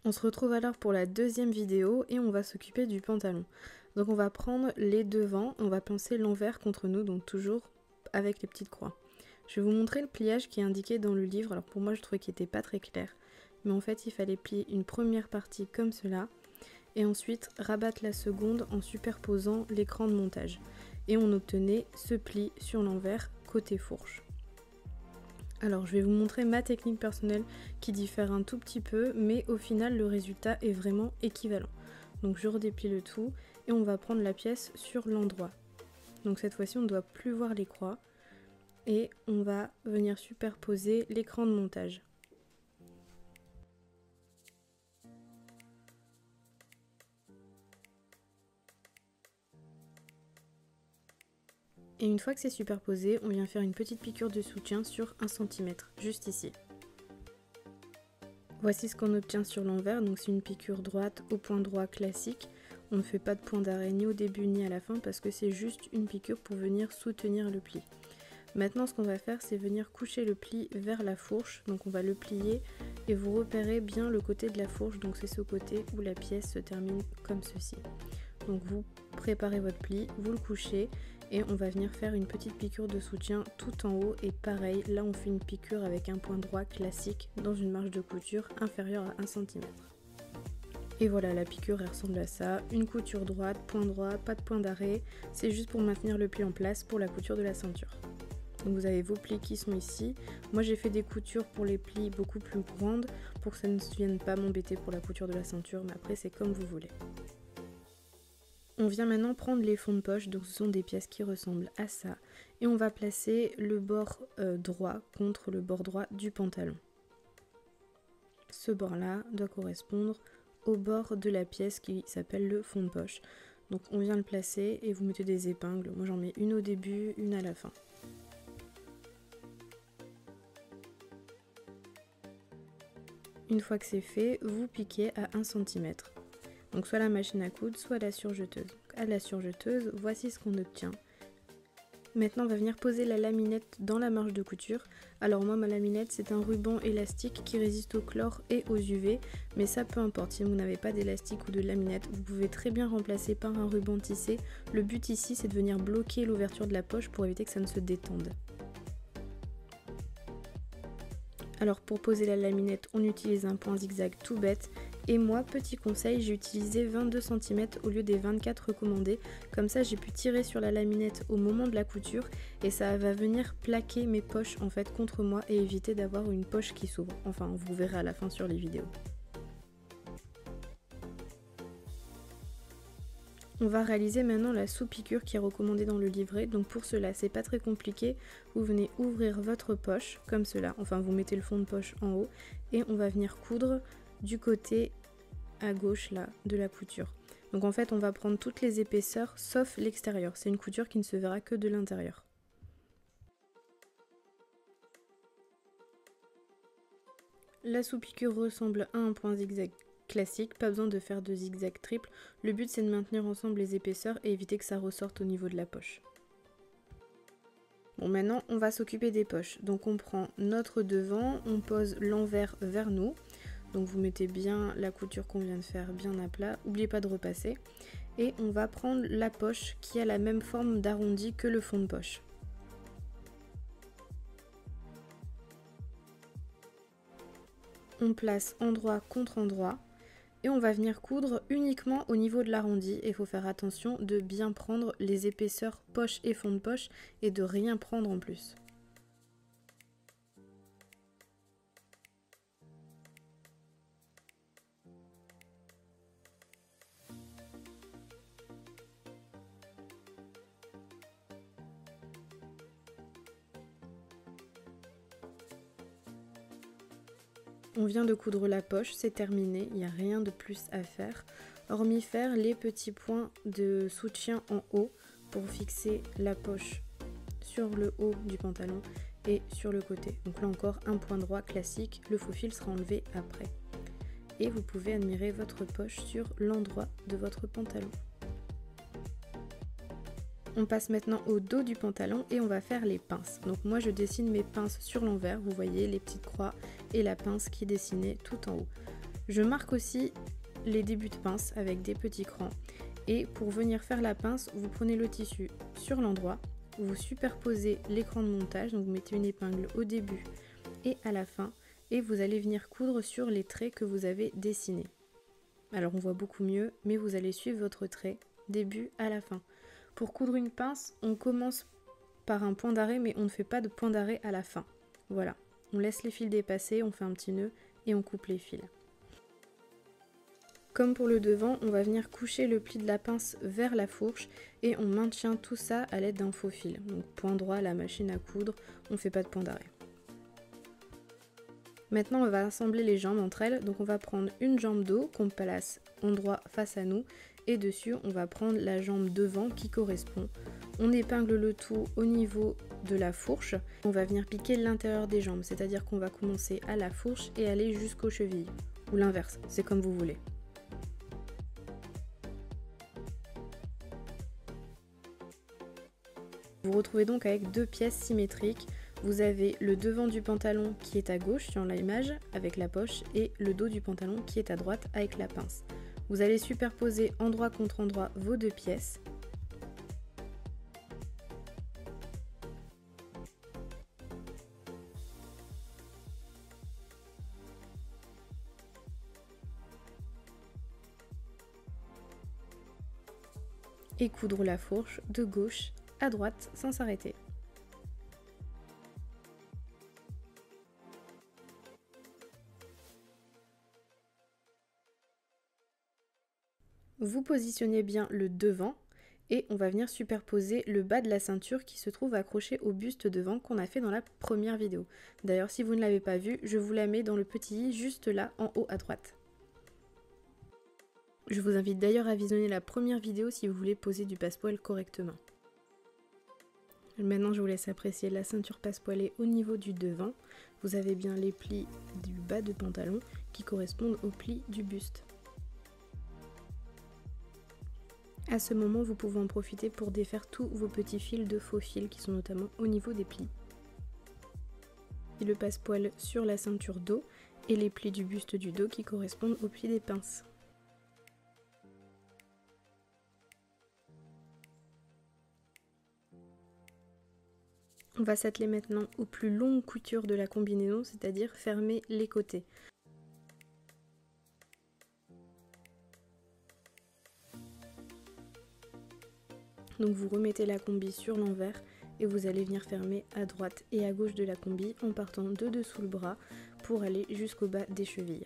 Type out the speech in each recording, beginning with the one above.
On se retrouve alors pour la deuxième vidéo et on va s'occuper du pantalon. Donc on va prendre les devants, on va penser l'envers contre nous, donc toujours avec les petites croix. Je vais vous montrer le pliage qui est indiqué dans le livre. Alors pour moi je trouvais qu'il n'était pas très clair, mais en fait il fallait plier une première partie comme cela et ensuite rabattre la seconde en superposant l'écran de montage. Et on obtenait ce pli sur l'envers côté fourche. Alors je vais vous montrer ma technique personnelle qui diffère un tout petit peu, mais au final le résultat est vraiment équivalent. Donc je redéplie le tout et on va prendre la pièce sur l'endroit. Donc cette fois-ci on ne doit plus voir les croix et on va venir superposer l'écran de montage. Et une fois que c'est superposé, on vient faire une petite piqûre de soutien sur 1 cm, juste ici. Voici ce qu'on obtient sur l'envers, donc c'est une piqûre droite au point droit classique. On ne fait pas de point d'arrêt ni au début ni à la fin parce que c'est juste une piqûre pour venir soutenir le pli. Maintenant ce qu'on va faire c'est venir coucher le pli vers la fourche, donc on va le plier et vous repérez bien le côté de la fourche, donc c'est ce côté où la pièce se termine comme ceci. Donc vous préparez votre pli, vous le couchez et on va venir faire une petite piqûre de soutien tout en haut et pareil, là on fait une piqûre avec un point droit classique dans une marge de couture inférieure à 1 cm. Et voilà, la piqûre elle ressemble à ça, une couture droite, point droit, pas de point d'arrêt, c'est juste pour maintenir le pli en place pour la couture de la ceinture. Donc vous avez vos plis qui sont ici. Moi j'ai fait des coutures pour les plis beaucoup plus grandes pour que ça ne vienne pas m'embêter pour la couture de la ceinture, mais après c'est comme vous voulez. On vient maintenant prendre les fonds de poche, donc ce sont des pièces qui ressemblent à ça. Et on va placer le bord droit contre le bord droit du pantalon. Ce bord-là doit correspondre au bord de la pièce qui s'appelle le fond de poche. Donc on vient le placer et vous mettez des épingles. Moi j'en mets une au début, une à la fin. Une fois que c'est fait, vous piquez à 1 cm. Donc soit la machine à coudre, soit la surjeteuse. À la surjeteuse, voici ce qu'on obtient. Maintenant on va venir poser la laminette dans la marge de couture. Alors moi ma laminette c'est un ruban élastique qui résiste au chlore et aux UV, mais ça peu importe, si vous n'avez pas d'élastique ou de laminette, vous pouvez très bien remplacer par un ruban tissé. Le but ici c'est de venir bloquer l'ouverture de la poche pour éviter que ça ne se détende. Alors pour poser la laminette, on utilise un point zigzag tout bête. Et moi, petit conseil, j'ai utilisé 22 cm au lieu des 24 recommandés. Comme ça, j'ai pu tirer sur la laminette au moment de la couture et ça va venir plaquer mes poches en fait contre moi et éviter d'avoir une poche qui s'ouvre. Enfin, vous verrez à la fin sur les vidéos. On va réaliser maintenant la sous-piqûre qui est recommandée dans le livret. Donc pour cela, c'est pas très compliqué. Vous venez ouvrir votre poche comme cela. Enfin, vous mettez le fond de poche en haut et on va venir coudre du côté à gauche là de la couture. Donc en fait on va prendre toutes les épaisseurs sauf l'extérieur. C'est une couture qui ne se verra que de l'intérieur. La sous-piqûre ressemble à un point zigzag classique, pas besoin de faire de zigzag triple. Le but c'est de maintenir ensemble les épaisseurs et éviter que ça ressorte au niveau de la poche. Bon, maintenant on va s'occuper des poches. Donc on prend notre devant, on pose l'envers vers nous. Donc vous mettez bien la couture qu'on vient de faire bien à plat, n'oubliez pas de repasser. Et on va prendre la poche qui a la même forme d'arrondi que le fond de poche. On place endroit contre endroit et on va venir coudre uniquement au niveau de l'arrondi. Et il faut faire attention de bien prendre les épaisseurs poche et fond de poche et de rien prendre en plus. On vient de coudre la poche, c'est terminé, il n'y a rien de plus à faire, hormis faire les petits points de soutien en haut pour fixer la poche sur le haut du pantalon et sur le côté. Donc là encore, un point droit classique, le faux fil sera enlevé après. Et vous pouvez admirer votre poche sur l'endroit de votre pantalon. On passe maintenant au dos du pantalon et on va faire les pinces. Donc moi je dessine mes pinces sur l'envers, vous voyez les petites croix et la pince qui est dessinée tout en haut. Je marque aussi les débuts de pince avec des petits crans. Et pour venir faire la pince, vous prenez le tissu sur l'endroit, vous superposez l'écran de montage, donc vous mettez une épingle au début et à la fin, et vous allez venir coudre sur les traits que vous avez dessinés. Alors on voit beaucoup mieux, mais vous allez suivre votre trait, début à la fin. Pour coudre une pince, on commence par un point d'arrêt, mais on ne fait pas de point d'arrêt à la fin. Voilà, on laisse les fils dépasser, on fait un petit nœud et on coupe les fils. Comme pour le devant, on va venir coucher le pli de la pince vers la fourche et on maintient tout ça à l'aide d'un faux fil. Donc point droit à la machine à coudre, on ne fait pas de point d'arrêt. Maintenant on va assembler les jambes entre elles, donc on va prendre une jambe d'eau qu'on place endroit face à nous et dessus on va prendre la jambe devant qui correspond. On épingle le tout au niveau de la fourche, on va venir piquer l'intérieur des jambes, c'est-à-dire qu'on va commencer à la fourche et aller jusqu'aux chevilles, ou l'inverse, c'est comme vous voulez. Vous vous retrouvez donc avec deux pièces symétriques. Vous avez le devant du pantalon qui est à gauche sur l'image avec la poche et le dos du pantalon qui est à droite avec la pince. Vous allez superposer endroit contre endroit vos deux pièces. Et coudre la fourche de gauche à droite sans s'arrêter. Vous positionnez bien le devant et on va venir superposer le bas de la ceinture qui se trouve accroché au buste devant qu'on a fait dans la première vidéo. D'ailleurs, si vous ne l'avez pas vu, je vous la mets dans le petit i juste là en haut à droite. Je vous invite d'ailleurs à visionner la première vidéo si vous voulez poser du passepoil correctement. Maintenant, je vous laisse apprécier la ceinture passepoilée au niveau du devant. Vous avez bien les plis du bas de pantalon qui correspondent aux plis du buste. À ce moment, vous pouvez en profiter pour défaire tous vos petits fils de faux fils qui sont notamment au niveau des plis. Et le passepoil sur la ceinture dos et les plis du buste du dos qui correspondent aux plis des pinces. On va s'atteler maintenant aux plus longues coutures de la combinaison, c'est-à-dire fermer les côtés. Donc vous remettez la combi sur l'envers et vous allez venir fermer à droite et à gauche de la combi en partant de dessous le bras pour aller jusqu'au bas des chevilles.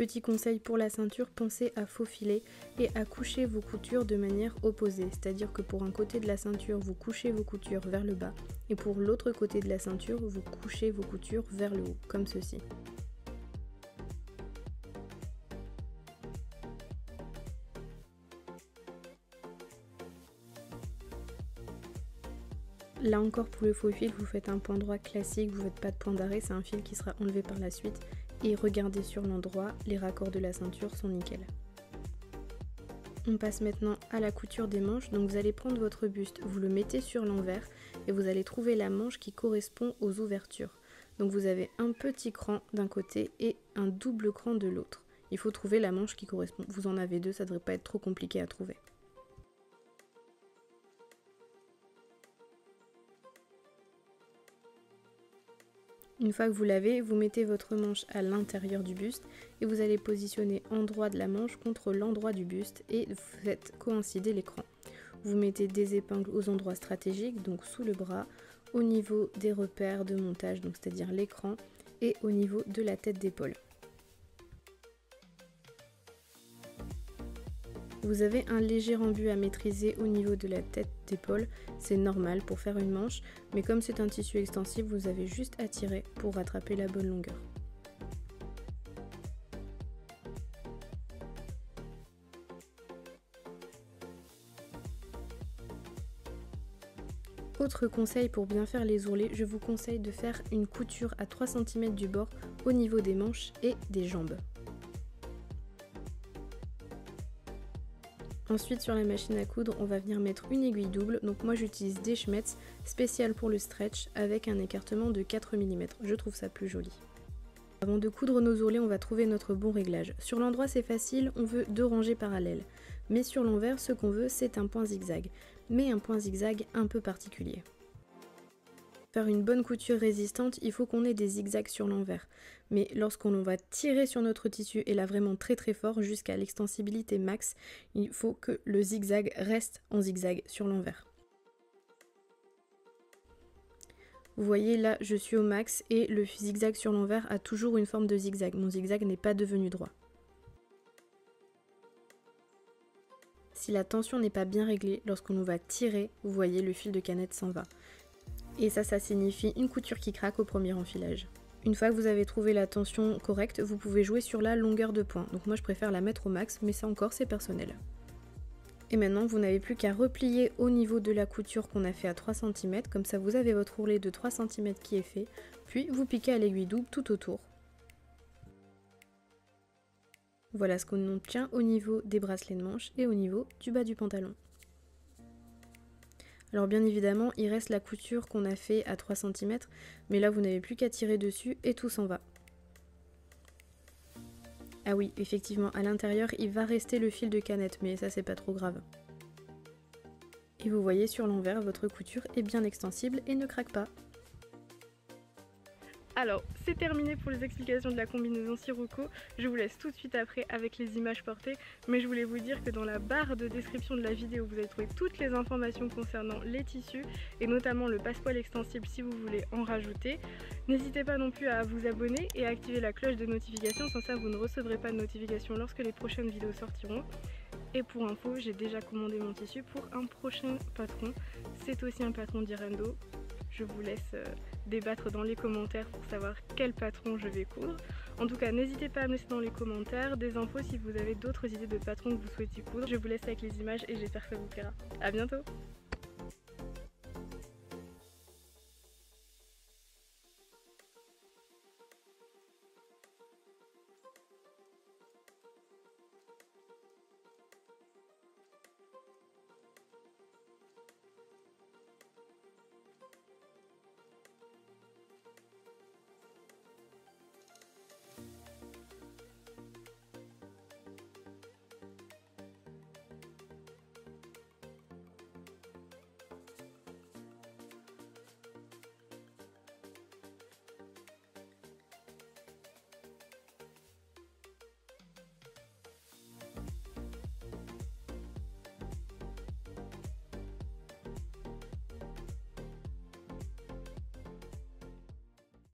Petit conseil pour la ceinture, pensez à faufiler et à coucher vos coutures de manière opposée, c'est-à-dire que pour un côté de la ceinture, vous couchez vos coutures vers le bas et pour l'autre côté de la ceinture, vous couchez vos coutures vers le haut, comme ceci. Là encore pour le faux fil, vous faites un point droit classique, vous ne faites pas de point d'arrêt, c'est un fil qui sera enlevé par la suite. Et regardez sur l'endroit, les raccords de la ceinture sont nickel. On passe maintenant à la couture des manches, donc vous allez prendre votre buste, vous le mettez sur l'envers et vous allez trouver la manche qui correspond aux ouvertures. Donc vous avez un petit cran d'un côté et un double cran de l'autre. Il faut trouver la manche qui correspond. Vous en avez deux, ça ne devrait pas être trop compliqué à trouver. Une fois que vous l'avez, vous mettez votre manche à l'intérieur du buste et vous allez positionner endroit de la manche contre l'endroit du buste et vous faites coïncider l'écran. Vous mettez des épingles aux endroits stratégiques, donc sous le bras, au niveau des repères de montage, donc c'est-à-dire l'écran, et au niveau de la tête d'épaule. Vous avez un léger rembu à maîtriser au niveau de la tête d'épaule, c'est normal pour faire une manche, mais comme c'est un tissu extensif, vous avez juste à tirer pour rattraper la bonne longueur. Autre conseil pour bien faire les ourlets, je vous conseille de faire une couture à 3 cm du bord au niveau des manches et des jambes. Ensuite sur la machine à coudre, on va venir mettre une aiguille double. Donc moi j'utilise des Schmetz spéciales pour le stretch avec un écartement de 4 mm. Je trouve ça plus joli. Avant de coudre nos ourlets, on va trouver notre bon réglage. Sur l'endroit c'est facile, on veut 2 rangées parallèles. Mais sur l'envers, ce qu'on veut c'est un point zigzag. Mais un point zigzag un peu particulier. Pour faire une bonne couture résistante, il faut qu'on ait des zigzags sur l'envers. Mais lorsqu'on va tirer sur notre tissu, et là vraiment très très fort, jusqu'à l'extensibilité max, il faut que le zigzag reste en zigzag sur l'envers. Vous voyez là, je suis au max et le zigzag sur l'envers a toujours une forme de zigzag. Mon zigzag n'est pas devenu droit. Si la tension n'est pas bien réglée, lorsqu'on va tirer, vous voyez le fil de canette s'en va. Et ça signifie une couture qui craque au premier enfilage. Une fois que vous avez trouvé la tension correcte, vous pouvez jouer sur la longueur de point. Donc moi je préfère la mettre au max, mais ça encore c'est personnel. Et maintenant vous n'avez plus qu'à replier au niveau de la couture qu'on a fait à 3 cm, comme ça vous avez votre ourlet de 3 cm qui est fait, puis vous piquez à l'aiguille double tout autour. Voilà ce qu'on obtient au niveau des bracelets de manche et au niveau du bas du pantalon. Alors bien évidemment, il reste la couture qu'on a fait à 3 cm, mais là vous n'avez plus qu'à tirer dessus et tout s'en va. Ah oui, effectivement, à l'intérieur, il va rester le fil de canette, mais ça c'est pas trop grave. Et vous voyez sur l'envers, votre couture est bien extensible et ne craque pas. Alors, c'est terminé pour les explications de la combinaison Sirocco. Je vous laisse tout de suite après avec les images portées. Mais je voulais vous dire que dans la barre de description de la vidéo, vous allez trouver toutes les informations concernant les tissus et notamment le passepoil extensible si vous voulez en rajouter. N'hésitez pas non plus à vous abonner et à activer la cloche de notification. Sans ça, vous ne recevrez pas de notification lorsque les prochaines vidéos sortiront. Et pour info, j'ai déjà commandé mon tissu pour un prochain patron. C'est aussi un patron d'Irendo. Je vous laisse débattre dans les commentaires pour savoir quel patron je vais coudre. En tout cas, n'hésitez pas à me laisser dans les commentaires des infos si vous avez d'autres idées de patrons que vous souhaitez coudre. Je vous laisse avec les images et j'espère que ça vous plaira. A bientôt!